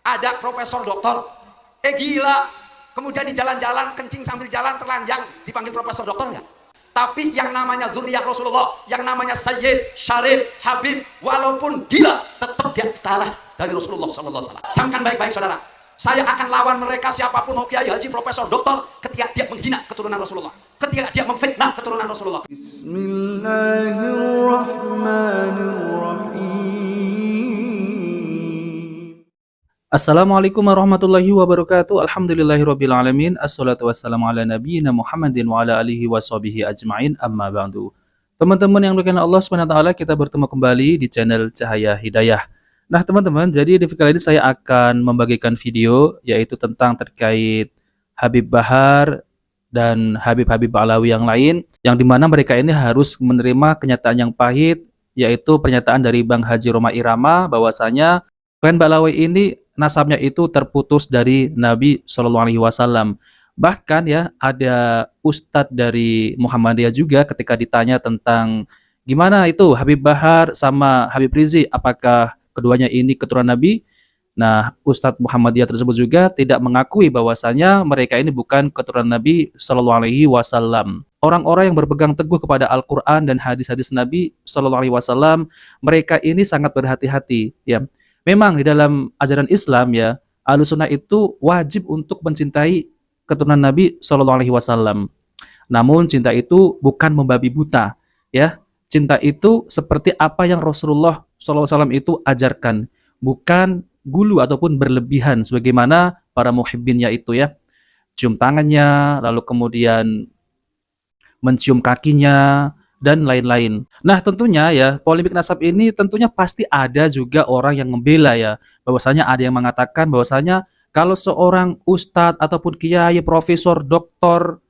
ada profesor doktor, gila, kemudian di jalan-jalan kencing sambil jalan telanjang dipanggil profesor doktor nggak? Tapi yang namanya zuriyah Rasulullah, yang namanya Sayyid, Syarif, Habib, walaupun gila, tetap dia darah dari Rasulullah SAW. Camkan baik-baik saudara, saya akan lawan mereka siapapun, mau kiai, haji, profesor, doktor, ketika dia menghina keturunan Rasulullah, ketika dia memfitnah keturunan Rasulullah. Bismillahirrahmanirrahim. Assalamualaikum warahmatullahi wabarakatuh. Alhamdulillahirrabbilalamin. Assalatu wassalamu ala nabiyyina Muhammadin wa ala alihi wa sahbihi ajma'in, amma ba'du. Teman-teman yang dimuliakan Allah SWT, kita bertemu kembali di channel Cahaya Hidayah. Nah teman-teman, jadi di kali ini saya akan membagikan video yaitu tentang terkait Habib Bahar dan Habib-Habib Alawi yang lain, yang dimana mereka ini harus menerima kenyataan yang pahit, yaitu pernyataan dari Bang Haji Rhoma Irama bahwasanya klan Ba'alawi ini nasabnya itu terputus dari Nabi Shallallahu Alaihi Wasallam. Bahkan ya ada ustadz dari Muhammadiyah juga ketika ditanya tentang gimana itu Habib Bahar sama Habib Rizik, apakah keduanya ini keturunan Nabi? Nah, Ustadz Muhammadiyah tersebut juga tidak mengakui bahwasanya mereka ini bukan keturunan Nabi Shallallahu Alaihi Wasallam. Orang-orang yang berpegang teguh kepada Al-Quran dan hadis-hadis Nabi Shallallahu Alaihi Wasallam, mereka ini sangat berhati-hati ya. Memang di dalam ajaran Islam ya, Ahlussunnah itu wajib untuk mencintai keturunan Nabi Shallallahu Alaihi Wasallam. Namun cinta itu bukan membabi buta, ya. Cinta itu seperti apa yang Rasulullah Shallallahu Alaihi Wasallam itu ajarkan, bukan gulu ataupun berlebihan sebagaimana para muhibbinnya itu ya. Cium tangannya, lalu kemudian mencium kakinya, dan lain-lain. Nah tentunya ya polemik nasab ini tentunya pasti ada juga orang yang membela ya, bahwasanya ada yang mengatakan bahwasanya kalau seorang ustadz ataupun kiai, profesor, doktor,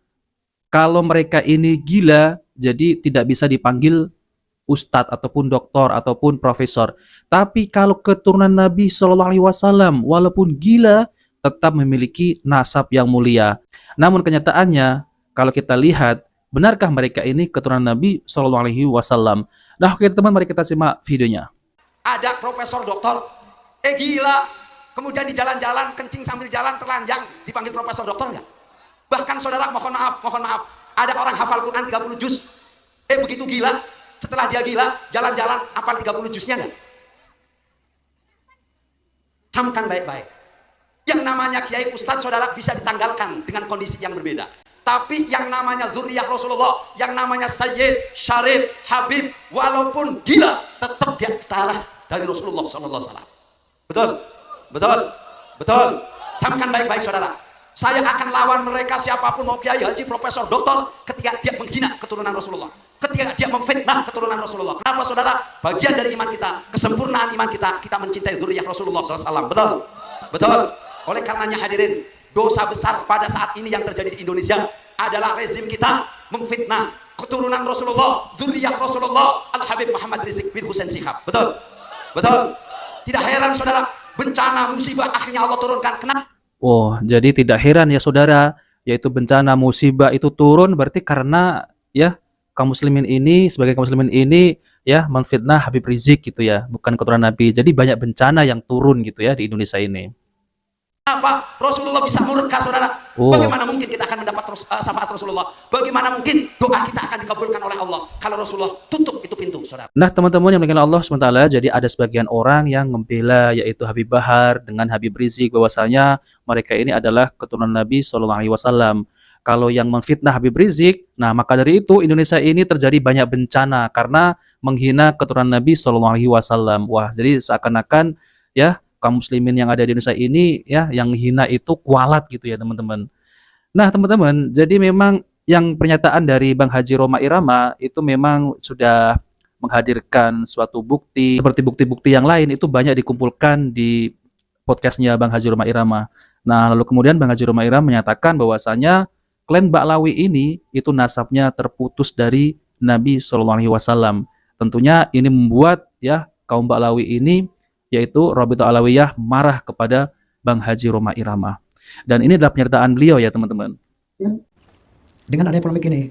kalau mereka ini gila jadi tidak bisa dipanggil ustadz ataupun doktor ataupun profesor. Tapi kalau keturunan Nabi Shallallahu Alaihi Wasallam walaupun gila tetap memiliki nasab yang mulia. Namun kenyataannya kalau kita lihat, benarkah mereka ini keturunan Nabi Shallallahu Alaihi Wasallam? Nah, oke teman, mari kita simak videonya. Ada profesor doktor, gila, kemudian di jalan-jalan kencing sambil jalan telanjang dipanggil profesor doktor nggak? Bahkan saudara, mohon maaf, ada orang hafal Quran 30 juz, begitu gila, setelah dia gila, jalan-jalan hafal 30 juznya nggak? Camkan baik-baik. Yang namanya kiai ustadz saudara bisa ditanggalkan dengan kondisi yang berbeda. Tapi yang namanya zuriyah Rasulullah, yang namanya Sayyid, Syarif, Habib, walaupun gila, tetap dia darah dari Rasulullah SAW. Betul? Betul? Betul? Camkan baik-baik saudara. Saya akan lawan mereka siapapun, mau kiai, haji, profesor, doktor, ketika dia menghina keturunan Rasulullah, ketika dia memfitnah keturunan Rasulullah. Kenapa saudara? Bagian dari iman kita, kesempurnaan iman kita, kita mencintai zuriyah Rasulullah SAW. Betul? Betul? Oleh karenanya hadirin, dosa besar pada saat ini yang terjadi di Indonesia adalah rezim kita memfitnah keturunan Rasulullah, zuriyah Rasulullah, Al-Habib Muhammad Rizik bin Hussein Shihab. Betul? Betul? Tidak heran saudara, bencana musibah akhirnya Allah turunkan. Kenapa? Oh, jadi tidak heran ya saudara, yaitu bencana musibah itu turun berarti karena ya kaum muslimin ini, sebagai kaum muslimin ini ya memfitnah Habib Rizik gitu ya, bukan keturunan Nabi. Jadi banyak bencana yang turun gitu ya di Indonesia ini. Apa Rasulullah bisa murka saudara? Bagaimana mungkin kita akan mendapat syafaat Rasulullah? Bagaimana mungkin doa kita akan dikabulkan oleh Allah kalau Rasulullah tutup itu pintu saudara? Nah teman-teman yang dimuliakan Allah SWT, jadi ada sebagian orang yang membela yaitu Habib Bahar dengan Habib Rizik bahwasanya mereka ini adalah keturunan Nabi Shallallahu Alaihi Wasallam. Kalau yang memfitnah Habib Rizik, nah maka dari itu Indonesia ini terjadi banyak bencana karena menghina keturunan Nabi Shallallahu Alaihi Wasallam. Wah, jadi seakan-akan ya kaum muslimin yang ada di Indonesia ini ya yang hina itu kualat gitu ya teman-teman. Nah teman-teman, jadi memang yang pernyataan dari Bang Haji Rhoma Irama itu memang sudah menghadirkan suatu bukti, seperti bukti-bukti yang lain itu banyak dikumpulkan di podcastnya Bang Haji Rhoma Irama. Nah lalu kemudian Bang Haji Rhoma Irama menyatakan bahwasanya klan Ba'alawi ini itu nasabnya terputus dari Nabi Shallallahu Alaihi Wasallam. Tentunya ini membuat ya kaum Ba'alawi ini yaitu Rabithah Alawiyah marah kepada Bang Haji Rhoma Irama. Dan ini adalah pernyataan beliau ya teman-teman. Dengan adanya polemik ini,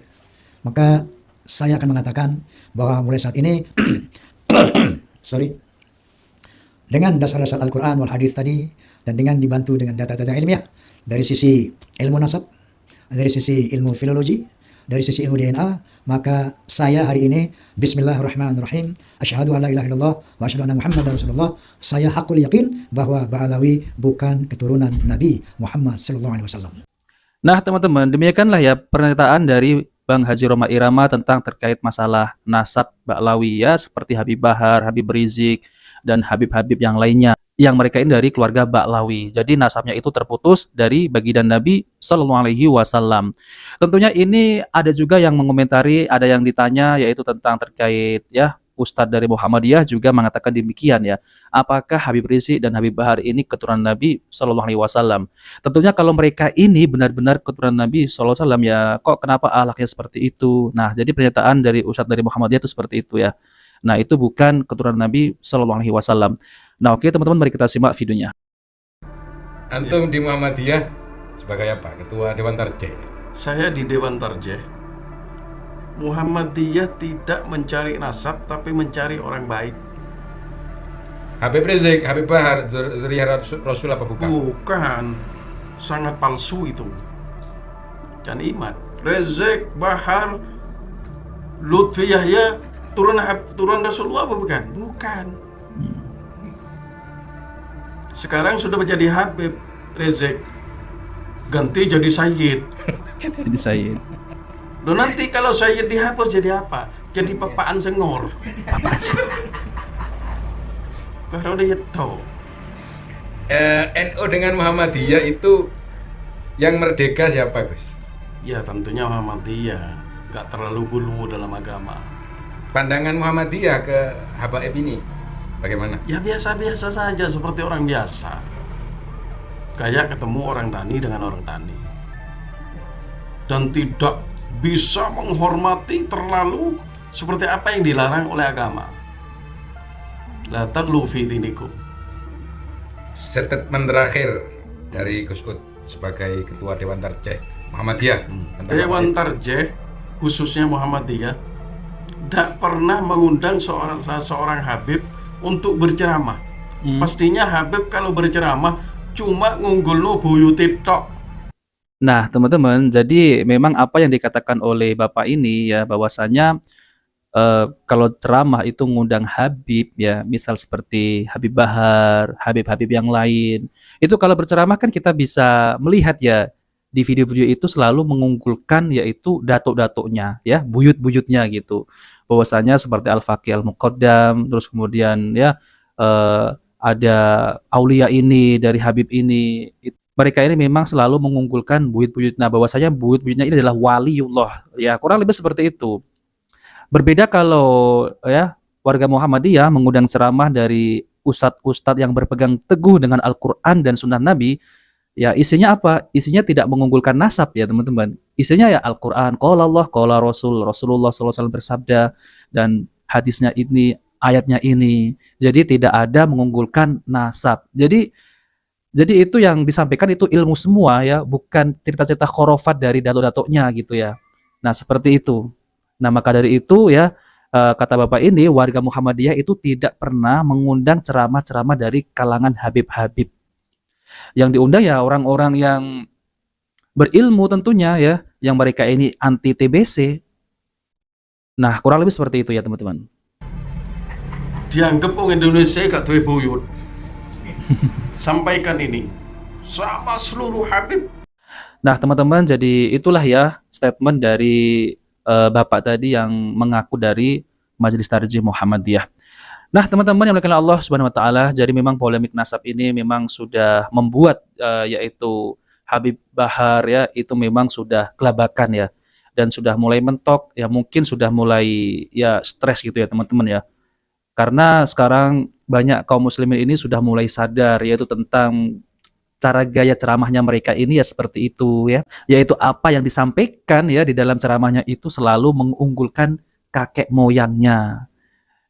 maka saya akan mengatakan bahwa mulai saat ini dengan dasar-dasar Al-Quran wal Hadis tadi, dan dengan dibantu dengan data-data ilmiah dari sisi ilmu nasab, dari sisi ilmu filologi, dari sisi ilmu DNA, maka saya hari ini bismillahirrahmanirrahim asyhadu an la ilaha illallah wa asyhadu anna muhammadar rasulullah, saya hakul yakin bahwa Ba'alawi bukan keturunan Nabi Muhammad sallallahu alaihi wasallam. Nah, teman-teman, demikianlah ya pernyataan dari Bang Haji Roma Irama tentang terkait masalah nasab Ba'alawi ya, seperti Habib Bahar, Habib Rizik, dan Habib-Habib yang lainnya yang mereka ini dari keluarga Ba'alawi. Jadi nasabnya itu terputus dari baginda Nabi Sallallahu Alaihi Wasallam. Tentunya ini ada juga yang mengomentari, ada yang ditanya yaitu tentang terkait ya Ustadz dari Muhammadiyah juga mengatakan demikian ya. Apakah Habib Rizik dan Habib Bahar ini keturunan Nabi Sallallahu Alaihi Wasallam? Tentunya kalau mereka ini benar-benar keturunan Nabi Sallallahu Alaihi Wasallam ya, kok kenapa akhlaknya seperti itu? Nah, jadi pernyataan dari Ustadz dari Muhammadiyah itu seperti itu ya. Nah, itu bukan keturunan Nabi Sallallahu Alaihi Wasallam. Nah, oke teman-teman, mari kita simak videonya. Antum di Muhammadiyah sebagai apa? Ketua Dewan Tarjih. Saya di Dewan Tarjih. Muhammadiyah tidak mencari nasab, tapi mencari orang baik. Habib Rizik, Habib Bahar, Dzurriyyah Rasul apa bukan? Bukan. Sangat palsu itu. Dan iman. Rizik, Bahar, Lutfi Yahya, turun Rasulullah apa bukan? Bukan. Sekarang sudah menjadi Habib Rizik, ganti jadi Sayyid. Jadi Sayyid. Loh, nanti kalau Sayyid dihapus jadi apa? Jadi papaan sengor. Apa sih? Karena udah tahu. NU dengan Muhammadiyah itu yang merdeka siapa, Gus? Ya tentunya Muhammadiyah, nggak terlalu gulu dalam agama. Pandangan Muhammadiyah ke Habaib ini bagaimana? Ya biasa-biasa saja, seperti orang biasa. Kayak ketemu orang tani dengan orang tani. Dan tidak bisa menghormati terlalu seperti apa yang dilarang oleh agama. La taghlu fi dinikum. Statement terakhir dari Gus Ud sebagai Ketua Dewan Tarjih Muhammadiyah. tentang Dewan Habaib. Tarjih, khususnya Muhammadiyah, tidak pernah mengundang seorang Habib untuk berceramah. Pastinya Habib kalau berceramah cuma ngunggulno buyute tok. Nah, teman-teman, jadi memang apa yang dikatakan oleh Bapak ini ya, bahwasanya kalau ceramah itu ngundang Habib ya, misal seperti Habib Bahar, Habib-Habib yang lain. Itu kalau berceramah kan kita bisa melihat ya, di video-video itu selalu mengunggulkan yaitu datuk-datuknya ya, buyut-buyutnya gitu. Bahwasanya seperti Al-Faqih Al-Muqaddam, terus kemudian ya ada aulia ini dari Habib ini. Mereka ini memang selalu mengunggulkan buyut-buyut. Nah, bahwasanya buyut-buyutnya ini adalah waliullah. Ya, kurang lebih seperti itu. Berbeda kalau ya warga Muhammadiyah mengundang ceramah dari ustadz-ustadz yang berpegang teguh dengan Al-Quran dan Sunnah Nabi. Ya, isinya apa? Isinya tidak mengunggulkan nasab ya teman-teman. Isinya ya Al-Quran, qala Allah, qala Rasul, Rasulullah SAW bersabda, dan hadisnya ini, ayatnya ini. Jadi tidak ada mengunggulkan nasab. Jadi itu yang disampaikan itu ilmu semua ya, bukan cerita-cerita khurafat dari datuk-datuknya gitu ya. Nah, seperti itu. Nah, maka dari itu ya, kata Bapak ini, warga Muhammadiyah itu tidak pernah mengundang ceramah-ceramah dari kalangan Habib-Habib. Yang diundang ya orang-orang yang berilmu tentunya ya, yang mereka ini anti TBC. Nah, kurang lebih seperti itu ya teman-teman. Dianggap orang Indonesia gak duwe buyut. Sampaikan ini sama seluruh Habib. Nah, teman-teman, jadi itulah ya statement dari Bapak tadi yang mengaku dari Majelis Tarjih Muhammadiyah. Nah, teman-teman yang dimuliakan Allah Subhanahu wa taala, jadi memang polemik nasab ini memang sudah membuat yaitu Habib Bahar ya, itu memang sudah kelabakan ya, dan sudah mulai mentok ya, mungkin sudah mulai ya stres gitu ya teman-teman ya. Karena sekarang banyak kaum muslimin ini sudah mulai sadar yaitu tentang cara gaya ceramahnya mereka ini ya seperti itu ya. Yaitu apa yang disampaikan ya di dalam ceramahnya itu selalu mengunggulkan kakek moyangnya.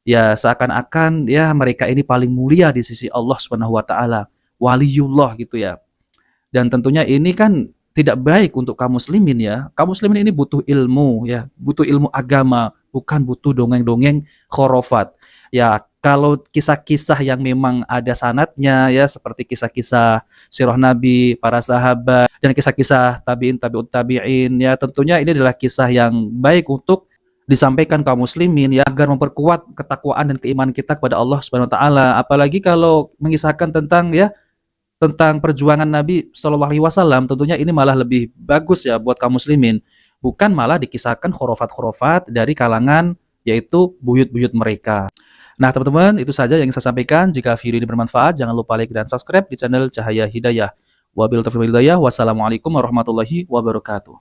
Ya seakan-akan ya mereka ini paling mulia di sisi Allah Subhanahu wa taala, waliullah gitu ya. Dan tentunya ini kan tidak baik untuk kaum muslimin ya. Kaum muslimin ini butuh ilmu ya, butuh ilmu agama, bukan butuh dongeng-dongeng khurafat. Ya, kalau kisah-kisah yang memang ada sanadnya ya, seperti kisah-kisah sirah Nabi, para sahabat, dan kisah-kisah tabi'in, tabi'ut tabi'in ya, tentunya ini adalah kisah yang baik untuk disampaikan kaum muslimin ya, agar memperkuat ketakwaan dan keimanan kita kepada Allah Subhanahu wa taala. Apalagi kalau mengisahkan tentang ya, tentang perjuangan Nabi Shallallahu alaihi wasallam, tentunya ini malah lebih bagus ya buat kaum muslimin, bukan malah dikisahkan khurafat-khurafat dari kalangan yaitu buyut-buyut mereka. Nah, teman-teman, itu saja yang saya sampaikan. Jika video ini bermanfaat, jangan lupa like dan subscribe di channel Cahaya Hidayah. Wabillahi taufiq wal hidayah. Wassalamualaikum warahmatullahi wabarakatuh.